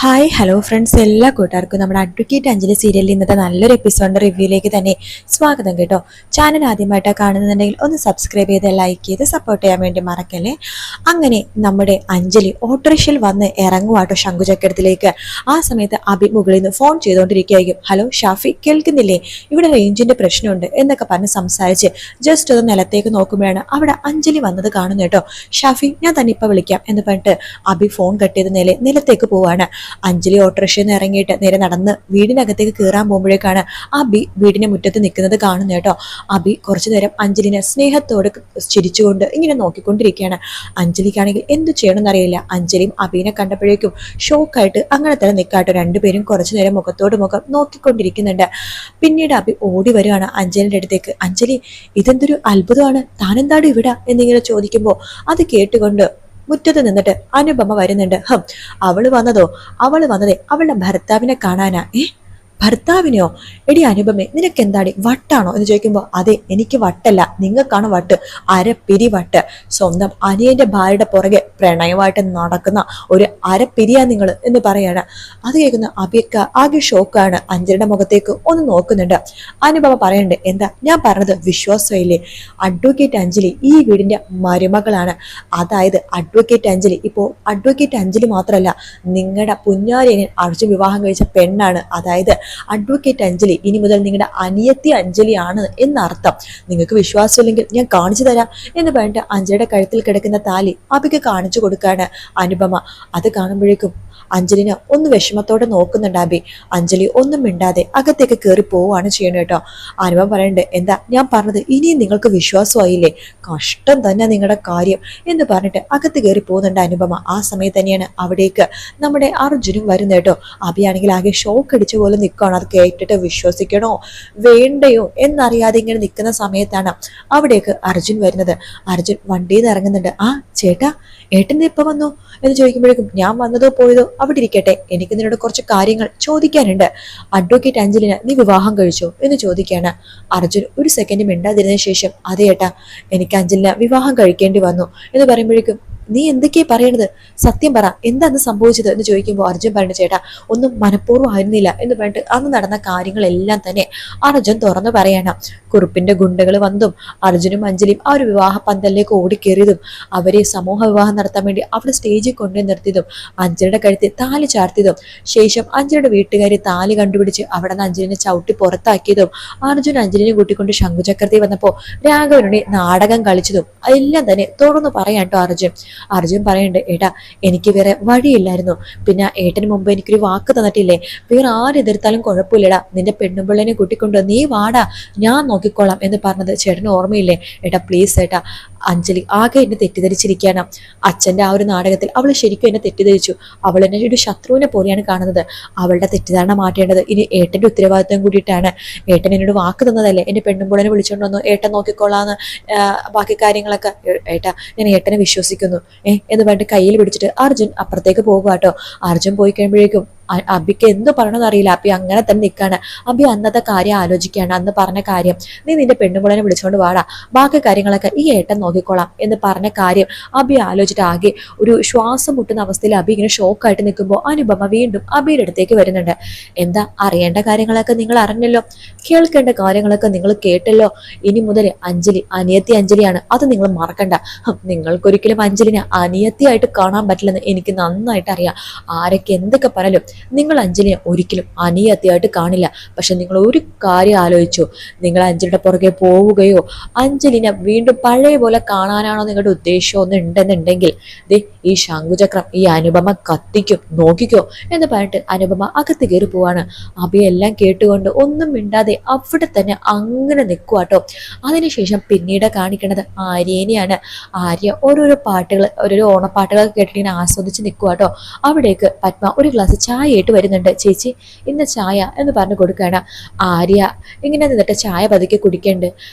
Hi hello friends, എല്ലാ കൂട്ടുകാർക്കും നമ്മുടെ അഡ്വക്കേറ്റ് അഞ്ജലി സീരിയലിൽ ഇന്നത്തെ നല്ലൊരു എപ്പിസോഡിന്റെ റിവ്യൂയിലേക്ക് തന്നെ സ്വാഗതം കേട്ടോ. ചാനൽ ആദ്യമായിട്ടാണ് കാണുന്നുണ്ടെങ്കിൽ ഒന്ന് സബ്സ്ക്രൈബ് ചെയ്ത് ലൈക്ക് ചെയ്ത് സപ്പോർട്ട് ചെയ്യാൻ വേണ്ടി മറക്കല്ലേ. അങ്ങനെ നമ്മുടെ അഞ്ജലി ഓട്ടോറിക്ഷയിൽ വന്ന് ഇറങ്ങുവാട്ടോ ശംഖുചക്രത്തിലേക്ക്. ആ സമയത്ത് അബി മുകളിൽ നിന്ന് ഫോൺ ചെയ്തുകൊണ്ടിരിക്കുകയായിരിക്കും. ഹലോ ഷാഫി, കേൾക്കുന്നില്ലേ? ഇവിടെ റേഞ്ചിന്റെ പ്രശ്നമുണ്ട് എന്നൊക്കെ പറഞ്ഞ് സംസാരിച്ച് ജസ്റ്റ് ഒന്ന് നിലത്തേക്ക് നോക്കുമ്പോഴാണ് അവിടെ അഞ്ജലി വന്നത് കാണുന്നു കേട്ടോ. ഷാഫി, ഞാൻ തന്നെ ഇപ്പൊ വിളിക്കാം എന്ന് പറഞ്ഞിട്ട് അബി ഫോൺ കട്ട് ചെയ്ത് നിലത്തേക്ക് പോവാണ്. അഞ്ജലി ഓട്ടോറിക്ഷയിൽ നിന്ന് ഇറങ്ങിയിട്ട് നേരെ നടന്ന് വീടിനകത്തേക്ക് കയറാൻ പോകുമ്പോഴേക്കാണ് അബി വീടിന്റെ മുറ്റത്ത് നിൽക്കുന്നത് കാണുന്നത് കേട്ടോ. അബി കുറച്ചു നേരം അഞ്ജലിനെ സ്നേഹത്തോടെ ചിരിച്ചുകൊണ്ട് ഇങ്ങനെ നോക്കിക്കൊണ്ടിരിക്കുകയാണ്. അഞ്ജലിക്കാണെങ്കിൽ എന്ത് ചെയ്യണമെന്നറിയില്ല. അഞ്ജലിയും അബീനെ കണ്ടപ്പോഴേക്കും ഷോക്കായിട്ട് അങ്ങനെ തന്നെ നിൽക്കാട്ടോ. രണ്ടുപേരും കുറച്ചു നേരം മുഖത്തോട് മുഖം നോക്കിക്കൊണ്ടിരിക്കുന്നുണ്ട്. പിന്നീട് അബി ഓടി വരുവാണ് അഞ്ജലിന്റെ അടുത്തേക്ക്. അഞ്ജലി, ഇതെന്തൊരു അത്ഭുതമാണ്, താനെന്താടും ഇവിടെ എന്നിങ്ങനെ ചോദിക്കുമ്പോൾ അത് കേട്ടുകൊണ്ട് മുറ്റത്ത് നിന്നിട്ട് അനുപമ വരുന്നുണ്ട്. അവള് വന്നതേ അവളുടെ ഭർത്താവിനെ കാണാനാ. ഭർത്താവിനെയോ? എടി അനുപമേ, നിനക്ക് എന്താടി വട്ടാണോ എന്ന് ചോദിക്കുമ്പോൾ അതെ, എനിക്ക് വട്ടല്ല, നിങ്ങൾക്കാണ് വട്ട്, അരപ്പിരി വട്ട്. സ്വന്തം അനിയന്റെ ഭാര്യയുടെ പുറകെ പ്രണയമായിട്ട് നടക്കുന്ന ഒരു അരപ്പിരിയാ നിങ്ങൾ എന്ന് പറയാണ്. അത് കേൾക്കുന്ന അബിക്ക ആകെ ഷോക്കാണ്. അഞ്ജലിയുടെ മുഖത്തേക്ക് ഒന്ന് നോക്കുന്നുണ്ട്. അനുപമ പറയുന്നുണ്ട്, എന്താ ഞാൻ പറഞ്ഞത് വിശ്വാസമില്ലേ? അഡ്വക്കേറ്റ് അഞ്ജലി ഈ വീടിന്റെ മരുമകളാണ്. അതായത് അഡ്വക്കേറ്റ് അഞ്ജലി ഇപ്പോ അഡ്വക്കേറ്റ് അഞ്ജലി മാത്രമല്ല, നിങ്ങളുടെ പുന്നാരിയനിൽ അർജുൻ വിവാഹം കഴിച്ച പെണ്ണാണ്. അതായത് അഡ്വക്കേറ്റ് അഞ്ജലി ഇനി മുതൽ നിങ്ങളുടെ അനിയത്തി അഞ്ജലിയാണ് എന്നർത്ഥം. നിങ്ങൾക്ക് വിശ്വാസമില്ലെങ്കിൽ ഞാൻ കാണിച്ചു തരാം എന്ന് പറഞ്ഞിട്ട് അഞ്ജലിയുടെ കഴുത്തിൽ കിടക്കുന്ന താലി അബിക്ക് കാണിച്ചു കൊടുക്കാണ് അനുപമ. അത് കാണുമ്പോഴേക്കും അഞ്ജലിനെ ഒന്ന് വിഷമത്തോടെ നോക്കുന്നുണ്ട് അബി. അഞ്ജലി ഒന്നും മിണ്ടാതെ അകത്തേക്ക് കയറി പോവുകയാണ് ചെയ്യണം കേട്ടോ. അനുപമ പറയുന്നുണ്ട്, എന്താ ഞാൻ പറഞ്ഞത് ഇനിയും നിങ്ങൾക്ക് വിശ്വാസമായില്ലേ? കഷ്ടം തന്നെ നിങ്ങളുടെ കാര്യം എന്ന് പറഞ്ഞിട്ട് അകത്ത് കയറി പോകുന്നുണ്ട് അനുപമ. ആ സമയത്ത് തന്നെയാണ് അവിടേക്ക് നമ്മുടെ അർജുനും വരുന്നത് കേട്ടോ. അബിയാണെങ്കിൽ ആകെ ഷോക്ക് അടിച്ച പോലെ നിൽക്കുകയാണ്. അത് കേട്ടിട്ട് വിശ്വസിക്കണോ വേണ്ടയോ എന്നറിയാതെ ഇങ്ങനെ നിൽക്കുന്ന സമയത്താണ് അവിടേക്ക് അർജുൻ വരുന്നത്. അർജുൻ വണ്ടിയിൽ നിന്ന് ഇറങ്ങുന്നുണ്ട്. ആ ചേട്ടാ, ഏട്ടൻ ഇപ്പൊ വന്നു എന്ന് ചോദിക്കുമ്പോഴേക്കും ഞാൻ വന്നതോ പോയതോ അവിടെ ഇരിക്കട്ടെ, എനിക്ക് നിന്നോട് കുറച്ച് കാര്യങ്ങൾ ചോദിക്കാനുണ്ട്. അഡ്വക്കേറ്റ് അഞ്ജലിന് നീ വിവാഹം കഴിച്ചോ എന്ന് ചോദിക്കാണ്. അർജുൻ ഒരു സെക്കൻഡ് മിണ്ടാതിരുന്ന ശേഷം അതെ ഏട്ടാ, എനിക്ക് അഞ്ജലിനെ വിവാഹം കഴിക്കേണ്ടി വന്നു എന്ന് പറയുമ്പോഴേക്കും നീ എന്തൊക്കെയാ പറയണത്? സത്യം പറ, എന്താന്ന് സംഭവിച്ചത് എന്ന് ചോദിക്കുമ്പോൾ അർജുൻ പറഞ്ഞു, ചേട്ടാ ഒന്നും മനഃപൂർവ്വം ആയിരുന്നില്ല എന്ന് പറഞ്ഞിട്ട് അന്ന് നടന്ന കാര്യങ്ങളെല്ലാം തന്നെ അർജുൻ തുറന്നു പറയണം. കുറുപ്പിന്റെ ഗുണ്ടകൾ വന്നതും അർജുനും അഞ്ജലിയും ആ ഒരു വിവാഹ പന്തലിലേക്ക് ഓടിക്കേറിയതും അവരെ സമൂഹ വിവാഹം നടത്താൻ വേണ്ടി അവിടെ സ്റ്റേജിൽ കൊണ്ടു നിർത്തിയതും അഞ്ജലിയുടെ കഴുത്തിൽ താലി ചാർത്തിയതും ശേഷം അഞ്ജലിയുടെ വീട്ടുകാരെ താലി കണ്ടുപിടിച്ച് അവിടെ നിന്ന് അഞ്ജലിനെ ചവിട്ടി പുറത്താക്കിയതും അർജുൻ അഞ്ജലിനെ കൂട്ടിക്കൊണ്ട് ശംഖുചക്രത്തിൽ വന്നപ്പോൾ രാഘവനുടെ നാടകം കളിച്ചതും അതെല്ലാം തന്നെ തുറന്നു പറയാൻ കേട്ടോ അർജുൻ പറയുന്നുണ്ട്, ഏട്ടാ എനിക്ക് വേറെ വഴിയില്ലായിരുന്നു. പിന്നെ ഏട്ടന് മുമ്പ് എനിക്കൊരു വാക്ക് തന്നിട്ടില്ലേ, വേറെ ആരെതിർത്താലും കുഴപ്പമില്ലടാ, നിന്റെ പെണ്ണുപിള്ളനെ കൂട്ടിക്കൊണ്ട് നീ വാടാ, ഞാൻ നോക്കിക്കോളാം എന്ന് പറഞ്ഞത് ചേട്ടന് ഓർമ്മയില്ലേ? ഏട്ടാ പ്ലീസ് ഏട്ടാ. അഞ്ജലി ആകെ എന്നെ തെറ്റിദ്ധരിച്ചിരിക്കുകയാണ്. അച്ഛൻ്റെ ആ ഒരു നാടകത്തിൽ അവൾ ശരിക്കും എന്നെ തെറ്റിദ്ധരിച്ചു. അവൾ എന്നെ ഒരു ശത്രുവിനെ പോലെയാണ് കാണുന്നത്. അവളുടെ തെറ്റിദ്ധാരണ മാറ്റേണ്ടത് ഇനി ഏട്ടൻ്റെ ഉത്തരവാദിത്വം കൂടിയിട്ടാണ്. ഏട്ടൻ എന്നോട് വാക്ക് തന്നതല്ലേ, എൻ്റെ പെണ്ണുമ്പുളനെ വിളിച്ചുകൊണ്ട് വന്നു, ഏട്ടൻ നോക്കിക്കോളാന്ന് ബാക്കി കാര്യങ്ങളൊക്കെ. ഏട്ടാ ഞാൻ ഏട്ടനെ വിശ്വസിക്കുന്നു എന്ന് പറഞ്ഞിട്ട് കയ്യിൽ പിടിച്ചിട്ട് അർജുൻ അപ്പുറത്തേക്ക് പോകുക കേട്ടോ. അർജുൻ പോയി കഴിയുമ്പോഴേക്കും അബിക്ക് എന്ത് പറയണമെന്ന് അറിയില്ല. അബി അങ്ങനെ തന്നെ നിൽക്കാണ്. അബി അന്നത്തെ കാര്യം ആലോചിക്കുകയാണ്. അന്ന് പറഞ്ഞ കാര്യം, നീ നിന്റെ പെണ്ണുപിള്ളനെ വിളിച്ചുകൊണ്ട് വാടാ, ബാക്കി കാര്യങ്ങളൊക്കെ ഈ ഏട്ടൻ നോക്കിക്കോളാം എന്ന് പറഞ്ഞ കാര്യം അബി ആലോചിച്ചിട്ട് ആകെ ഒരു ശ്വാസം മുട്ടുന്ന അവസ്ഥയിൽ അബി ഇങ്ങനെ ഷോക്കായിട്ട് നിൽക്കുമ്പോൾ അനുപമ വീണ്ടും അബിയുടെ അടുത്തേക്ക് വരുന്നുണ്ട്. എന്താ, അറിയേണ്ട കാര്യങ്ങളൊക്കെ നിങ്ങൾ അറിഞ്ഞല്ലോ, കേൾക്കേണ്ട കാര്യങ്ങളൊക്കെ നിങ്ങൾ കേട്ടല്ലോ. ഇനി മുതൽ അഞ്ജലി അനിയത്തി അഞ്ജലിയാണ്, അത് നിങ്ങൾ മറക്കണ്ട. നിങ്ങൾക്കൊരിക്കലും അഞ്ജലിനെ അനിയത്തിയായിട്ട് കാണാൻ പറ്റില്ലെന്ന് എനിക്ക് നന്നായിട്ട് അറിയാം. ആരൊക്കെ എന്തൊക്കെ പറയലും നിങ്ങൾ അഞ്ജലിനെ ഒരിക്കലും അനിയത്തിയായിട്ട് കാണില്ല. പക്ഷെ നിങ്ങൾ ഒരു കാര്യം ആലോചിച്ചു, നിങ്ങൾ അഞ്ജലിയുടെ പുറകെ പോവുകയോ അഞ്ജലിനെ വീണ്ടും പഴയ പോലെ കാണാനാണോ നിങ്ങളുടെ ഉദ്ദേശം ഒന്നും ഉണ്ടെന്നുണ്ടെങ്കിൽ ഈ ശംഖുചക്രം ഈ അനുപമ കത്തിക്കും, നോക്കിക്കോ എന്ന് പറഞ്ഞിട്ട് അനുപമ അകത്ത് കയറി പോവാണ്. അബിയെല്ലാം കേട്ടുകൊണ്ട് ഒന്നും മിണ്ടാതെ അവിടെ തന്നെ അങ്ങനെ നിൽക്കുവാട്ടോ. അതിനുശേഷം പിന്നീട് കാണിക്കുന്നത് ആര്യേനെയാണ്. ആര്യ ഓരോരോ പാട്ടുകൾ, ഓരോരോ ഓണപ്പാട്ടുകൾ കേട്ടിട്ട് ഇങ്ങനെ ആസ്വദിച്ച് നിൽക്കുവാട്ടോ. അവിടേക്ക് പത്മ ഒരു ഗ്ലാസ് ചായ ആയിട്ട് വരുന്നുണ്ട്. ചേച്ചി ഇന്ന് ചായ എന്ന് പറഞ്ഞു കൊടുക്കുകയാണ്. ആര്യ ഇങ്ങനെ നിന്നിട്ട് ചായ പതുക്കെ കുടിക്കണ്ട്.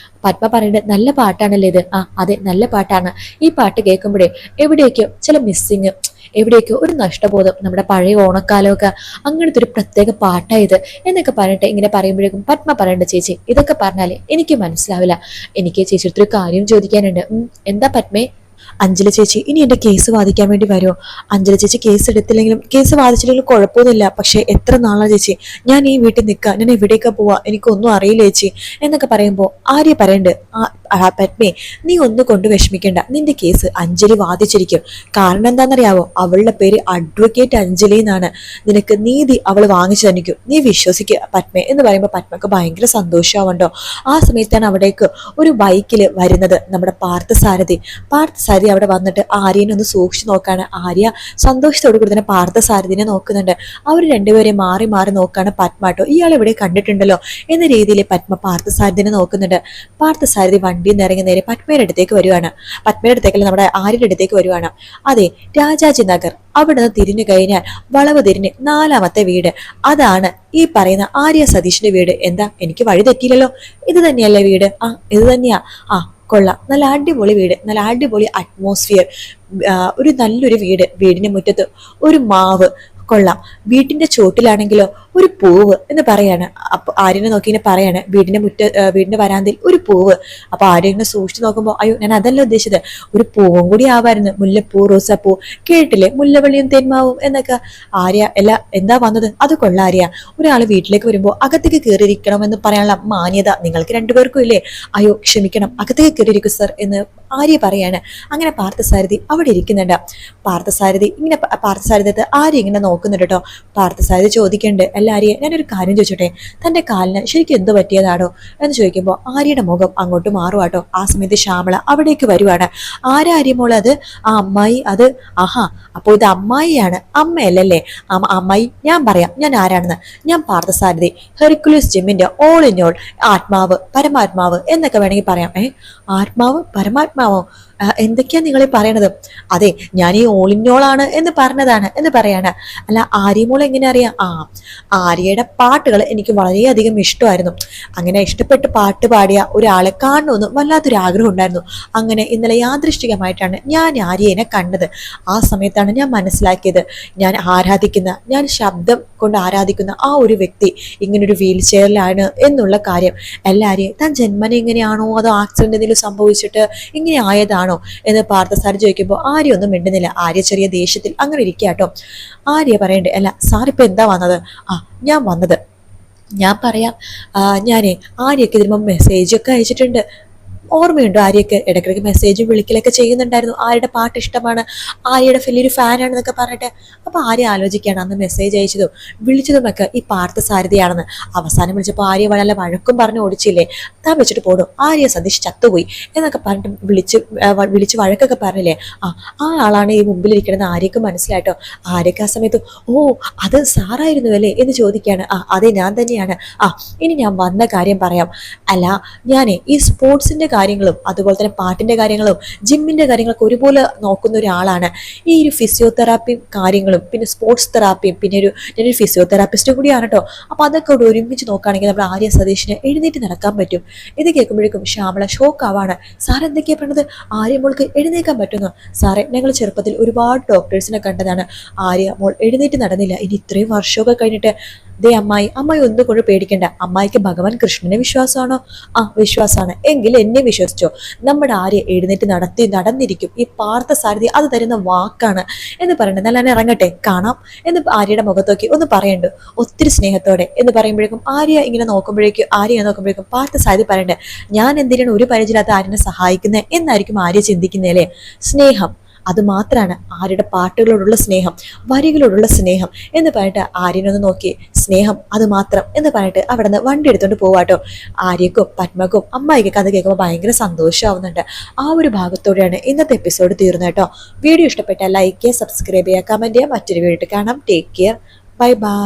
പത്മ പറയുന്നത് നല്ല പാട്ടാണല്ലേ ഇത്? അതെ നല്ല പാട്ടാണ്. ഈ പാട്ട് കേൾക്കുമ്പോഴേ എവിടേക്കോ ചില മിസ്സിങ്, എവിടേക്കോ ഒരു നഷ്ടബോധം, നമ്മുടെ പഴയ ഓണക്കാലമൊക്കെ അങ്ങനത്തെ ഒരു പ്രത്യേക പാട്ടായത് എന്നൊക്കെ പറഞ്ഞിട്ട് ഇങ്ങനെ പറയുമ്പോഴേക്കും പത്മ പറയണ്ട, ചേച്ചി ഇതൊക്കെ പറഞ്ഞാലേ എനിക്ക് മനസ്സിലാവില്ല, എനിക്ക് ചേച്ചി ഒരു കാര്യം ചോദിക്കാനുണ്ട്. എന്താ പത്മേ? അഞ്ജലി ചേച്ചി ഇനി എൻ്റെ കേസ് വാദിക്കാൻ വേണ്ടി വരുമോ? അഞ്ജലി ചേച്ചി കേസ് എടുത്തില്ലെങ്കിലും കേസ് വാദിച്ചില്ലെങ്കിലും കുഴപ്പമൊന്നുമില്ല, പക്ഷെ എത്ര നാളാണ് ചേച്ചി ഞാൻ ഈ വീട്ടിൽ നിൽക്കുക, ഞാൻ എവിടേക്കാ പോവാ, എനിക്കൊന്നും അറിയില്ല ചേച്ചി എന്നൊക്കെ പറയുമ്പോൾ ആര്യ പറയണ്ട്, പത്മേ നീ ഒന്ന് കൊണ്ട് വിഷമിക്കണ്ട, നിന്റെ കേസ് അഞ്ജലി വാദിച്ചിരിക്കും. കാരണം എന്താണെന്നറിയാവോ, അവളുടെ പേര് അഡ്വക്കേറ്റ് അഞ്ജലി എന്നാണ്. നിനക്ക് നീതി അവൾ വാങ്ങിച്ചു തന്നിക്കും, നീ വിശ്വസിക്കുക പത്മേ എന്ന് പറയുമ്പോൾ പത്മക്ക് ഭയങ്കര സന്തോഷമാവണ്ടോ. ആ സമയത്താണ് അവിടേക്ക് ഒരു ബൈക്കിൽ വരുന്നത് നമ്മുടെ പാർത്ഥസാരഥി അവിടെ വന്നിട്ട് ആര്യനെ ഒന്ന് സൂക്ഷിച്ചു നോക്കാണ്. ആര്യ സന്തോഷത്തോടു കൂടി തന്നെ പാർത്ഥസാരഥിനെ നോക്കുന്നുണ്ട്. അവർ രണ്ടുപേരെ മാറി മാറി നോക്കാണ്. പത്മാട്ടോ ഇയാൾ ഇവിടെ കണ്ടിട്ടുണ്ടല്ലോ എന്ന രീതിയിൽ പത്മ പാർത്ഥസാരഥിനെ നോക്കുന്നുണ്ട്. പാർത്ഥസാരഥി വണ്ടിയിൽ നിന്ന് ഇറങ്ങി നേരെ പത്മയുടെ അടുത്തേക്ക് വരുവാണ്. പത്മയുടെ അടുത്തേക്കല്ല, നമ്മുടെ ആര്യയുടെ അടുത്തേക്ക് വരുവാണ്. അതെ, രാജാജി നഗർ. അവിടെ നിന്ന് തിരിഞ്ഞു കഴിഞ്ഞാൽ വളവ് തിരിഞ്ഞ് 4ാമത്തെ വീട്, അതാണ് ഈ പറയുന്ന ആര്യ സതീഷിന്റെ വീട്. എന്താ, എനിക്ക് വഴി തെറ്റിയില്ലല്ലോ? ഇത് തന്നെയല്ലേ വീട്? ഇത് തന്നെയാ. കൊള്ളാം, നല്ല അടിപൊളി വീട്, നല്ല അടിപൊളി അറ്റ്മോസ്ഫിയർ, ഒരു നല്ലൊരു വീട്. വീടിന്റെ മുറ്റത്ത് ഒരു മാവ്, കൊള്ളാം. വീട്ടിന്റെ ചോട്ടിലാണെങ്കിലോ ഒരു പൂവ് എന്ന് പറയാണ്. അപ്പൊ ആര്യനെ നോക്കി ഇങ്ങനെ പറയാണ്, വീടിന്റെ വരാന്തയിൽ ഒരു പൂവ്. അപ്പൊ ആര്യ ഇങ്ങനെ സൂക്ഷിച്ചു നോക്കുമ്പോ, അയ്യോ ഞാൻ അതല്ല ഉദ്ദേശിച്ചത്, ഒരു പൂവും കൂടി ആവായിരുന്നു, മുല്ലപ്പൂ, റോസാപ്പൂ. കേട്ടില്ലേ, മുല്ലവള്ളിയും തെന്മാവും എന്നൊക്കെ. ആര്യ എന്താ വന്നത്? അത് കൊള്ളാര്യ, ഒരാള് വീട്ടിലേക്ക് വരുമ്പോ അകത്തേക്ക് കയറിയിരിക്കണം എന്ന് പറയാനുള്ള മാന്യത നിങ്ങൾക്ക് രണ്ടുപേർക്കും ഇല്ലേ? അയ്യോ ക്ഷമിക്കണം, അകത്തേക്ക് കയറിയിരിക്കും സർ എന്ന് ആര്യ പറയാണ്. അങ്ങനെ പാർത്ഥസാരഥി അവിടെ ഇരിക്കുന്നുണ്ട്. പാർത്ഥസാരഥി ആര്യ ഇങ്ങനെ നോക്കുന്നുണ്ട് കേട്ടോ. പാർത്ഥസാരഥി ചോദിക്കുന്നുണ്ട്, എല്ലാരെയും ഞാനൊരു കാര്യം ചോദിച്ചോട്ടെ, തന്റെ കാലിന് ശരിക്കും എന്ത് പറ്റിയതാണോ എന്ന് ചോദിക്കുമ്പോൾ ആര്യയുടെ മുഖം അങ്ങോട്ട് മാറുവാട്ടോ. ആ സമയത്ത് ശ്യാമള അവിടേക്ക് വരുവാണ്. ആര്യമോള് അത്? ആ അമ്മായി. അത് അപ്പോൾ ഇത് അമ്മായിയാണ്, അമ്മയല്ലല്ലേ? അമ്മായി ഞാൻ പറയാം ഞാൻ ആരാണെന്ന്. ഞാൻ പാർത്ഥസാരഥി, ഹെർക്കുലസ് ജിമ്മിന്റെ ഓൾ ഇൻ ഓൾ, ആത്മാവ് പരമാത്മാവ് എന്നൊക്കെ വേണമെങ്കിൽ പറയാം. ആത്മാവ് പരമാത്മാവോ? എന്തൊക്കെയാ നിങ്ങളീ പറയണത്? അതെ, ഞാൻ ഈ ഓളിഞ്ഞോളാണ് എന്ന് പറഞ്ഞതാണ് എന്ന് പറയാണ്. അല്ല ആര്യമോൾ എങ്ങനെ അറിയാം? ആര്യയുടെ പാട്ടുകൾ എനിക്ക് വളരെയധികം ഇഷ്ടമായിരുന്നു. അങ്ങനെ ഇഷ്ടപ്പെട്ട് പാട്ട് പാടിയ ഒരാളെ കാണണമെന്ന് വല്ലാത്തൊരു ആഗ്രഹം ഉണ്ടായിരുന്നു. അങ്ങനെ ഇന്നലെ യാദൃഷ്ടികമായിട്ടാണ് ഞാൻ ആര്യനെ കണ്ടത്. ആ സമയത്താണ് ഞാൻ മനസ്സിലാക്കിയത്, ഞാൻ ശബ്ദം കൊണ്ട് ആരാധിക്കുന്ന ആ ഒരു വ്യക്തി ഇങ്ങനൊരു വീൽ ചെയറിലാണ് എന്നുള്ള കാര്യം. എല്ലാരെയും താൻ ജന്മന ഇങ്ങനെയാണോ അതോ ആക്സിഡന്റ് എന്തെങ്കിലും സംഭവിച്ചിട്ട് ഇങ്ങനെ ആയതാണോ എന്ന് പാർത്ഥസാരഥി ചോദിക്കുമ്പോൾ ആര്യ ഒന്നും മിണ്ടുന്നില്ല. ആര്യ ചെറിയ ദേഷ്യത്തിൽ അങ്ങനെ ഇരിക്കാട്ടോ. ആര്യ പറയണ്ടേ, അല്ല സാർ ഇപ്പൊ എന്താ വന്നത്? ഞാൻ പറയാം, ഞാനേ ആര്യക്ക് ഇതിന് മെസ്സേജൊക്കെ അയച്ചിട്ടുണ്ട്. ഓർമ്മയുണ്ടോ? ആര്യക്ക് ഇടയ്ക്കിടയ്ക്ക് മെസ്സേജും വിളിക്കലൊക്കെ ചെയ്യുന്നുണ്ടായിരുന്നു. ആര്യയുടെ പാട്ട് ഇഷ്ടമാണ്, ആര്യയുടെ വലിയൊരു ഫാനാണെന്നൊക്കെ പറഞ്ഞിട്ട്. അപ്പൊ ആര്യ ആലോചിക്കുകയാണ്, അന്ന് മെസ്സേജ് അയച്ചതും വിളിച്ചതുമൊക്കെ ഈ പാർത്ഥസാരഥിയാണെന്ന്. അവസാനം വിളിച്ചപ്പോൾ ആര്യ വളരെ വഴക്കും പറഞ്ഞ് ഓടിച്ചില്ലേ, താൻ വെച്ചിട്ട് പോടും, ആര്യ സതീഷ് ചത്തുപോയി എന്നൊക്കെ പറഞ്ഞിട്ട് വിളിച്ച് വഴക്കൊക്കെ പറഞ്ഞില്ലേ. ആ ആളാണ് ഈ മുമ്പിലിരിക്കണമെന്ന് ആര്യക്ക് മനസ്സിലായിട്ടോ. ആര്യക്ക് ആ സമയത്ത് അത് സാറായിരുന്നു അല്ലേ എന്ന് ചോദിക്കുകയാണ്. അതെ ഞാൻ തന്നെയാണ്. ഇനി ഞാൻ വന്ന കാര്യം പറയാം. അല്ല ഞാനേ ഈ സ്പോർട്സിന്റെ കാര്യങ്ങളും അതുപോലെ തന്നെ പാട്ടിന്റെ കാര്യങ്ങളും ജിമ്മിന്റെ കാര്യങ്ങളൊക്കെ ഒരുപോലെ നോക്കുന്ന ഒരാളാണ്. ഈ ഒരു ഫിസിയോതെറാപ്പിയും കാര്യങ്ങളും പിന്നെ സ്പോർട്സ് തെറാപ്പിയും പിന്നെ ഞാനൊരു ഫിസിയോതെറാപ്പിസ്റ്റും കൂടിയാണ് കേട്ടോ. അപ്പൊ അതൊക്കെ ഒരുമിച്ച് നോക്കുകയാണെങ്കിൽ നമ്മുടെ ആര്യ സതീഷിന് എഴുന്നേറ്റ് നടക്കാൻ പറ്റും. ഇത് കേൾക്കുമ്പോഴേക്കും ശ്യാമള ഷോക്ക് ആവാണ്. സാർ എന്തൊക്കെയാ പറഞ്ഞത്? ആര്യ മോൾക്ക് എഴുന്നേക്കാൻ പറ്റുന്നു? സാറേ, ഞങ്ങൾ ചെറുപ്പത്തിൽ ഒരുപാട് ഡോക്ടേഴ്സിനെ കണ്ടതാണ്, ആര്യ മോൾ എഴുന്നേറ്റ് നടന്നില്ല. ഇനി ഇത്രയും വർഷമൊക്കെ കഴിഞ്ഞിട്ട് ദേ അമ്മായി ഒന്നും കൊണ്ട് പേടിക്കണ്ട. അമ്മായിക്ക് ഭഗവാൻ കൃഷ്ണനെ വിശ്വാസമാണോ? വിശ്വാസമാണ്. എങ്കിൽ എന്നെ വിശ്വസിച്ചോ, നമ്മുടെ ആര്യ എഴുന്നേറ്റ് നടന്നിരിക്കും. ഈ പാർത്ഥസാരഥി അത് തരുന്ന വാക്കാണ് എന്ന് പറയണ്ടേ. നല്ല ഇറങ്ങട്ടെ, കാണാം എന്ന് ആര്യയുടെ മുഖത്തോക്കി ഒന്ന് പറയണ്ട് ഒത്തിരി സ്നേഹത്തോടെ എന്ന് പറയുമ്പോഴേക്കും ആര്യ നോക്കുമ്പോഴേക്കും പാർത്ഥസാരഥി പറയണ്ടേ, ഞാൻ എന്തിനാണ് ഒരു പരിചയമില്ലാത്ത ആര്യനെ സഹായിക്കുന്നത് എന്നായിരിക്കും ആര്യ ചിന്തിക്കുന്നതല്ലേ. സ്നേഹം അത് മാത്രമാണ് ആര്യയുടെ പാട്ടുകളോടുള്ള സ്നേഹം, വരികളോടുള്ള സ്നേഹം എന്ന് പറഞ്ഞിട്ട് ആര്യനൊന്ന് നോക്കി, സ്നേഹം അത് മാത്രം എന്ന് പറഞ്ഞിട്ട് അവിടെ നിന്ന് വണ്ടി എടുത്തുകൊണ്ട് പോവാട്ടോ. ആര്യക്കും പത്മക്കും അമ്മായിക്കൊക്കെ അത് കേൾക്കുമ്പോൾ ഭയങ്കര സന്തോഷമാവുന്നുണ്ട്. ആ ഒരു ഭാഗത്തോടെയാണ് ഇന്നത്തെ എപ്പിസോഡ് തീർന്നത് കേട്ടോ. വീഡിയോ ഇഷ്ടപ്പെട്ടാൽ ലൈക്ക് ചെയ്യുക, സബ്സ്ക്രൈബ് ചെയ്യുക, കമന്റ് ചെയ്യുക. മറ്റൊരു വീഡിയോ കാണാം. Take care, bye bye.